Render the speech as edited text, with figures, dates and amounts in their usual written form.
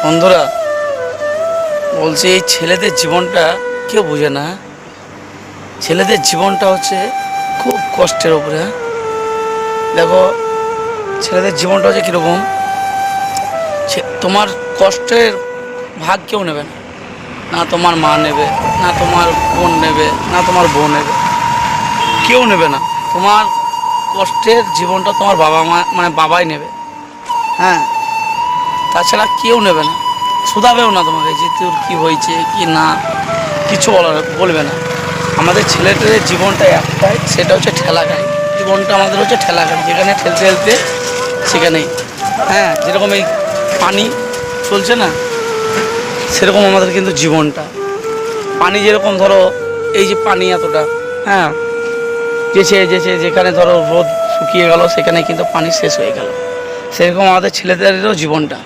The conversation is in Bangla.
বন্ধুরা, বলছি এই ছেলেদের জীবনটা কেউ বোঝে না। ছেলেদের জীবনটা হচ্ছে খুব কষ্টের ওপরে। দেখো, ছেলেদের জীবনটা হচ্ছে কীরকম, তোমার কষ্টের ভাগ কেউ নেবে না। না তোমার মা নেবে, না তোমার বোন নেবে, না তোমার বউ নেবে, কেউ নেবে না। তোমার কষ্টের জীবনটা তোমার বাবা মা মানে বাবাই নেবে। হ্যাঁ, তাছাড়া কেউ নেবে না, শুধাবেও না তোমাকে যে তোর কী হয়েছে কি না, কিছু বলবে না। আমাদের ছেলেদের জীবনটা একটাই, সেটা হচ্ছে ঠেলা গাড়ি। জীবনটা আমাদের হচ্ছে ঠেলা গাড়ি, যেখানে ঠেলতে ঠেলতে সেখানেই। হ্যাঁ, যেরকম এই পানি চলছে না, সেরকম আমাদের কিন্তু জীবনটা। পানি যেরকম ধরো, এই যে পানি এতটা, হ্যাঁ, যেখানে ধরো রোদ শুকিয়ে গেল, সেখানে কিন্তু পানি শেষ হয়ে গেল। সেরকম আমাদের ছেলেদেরও জীবনটা।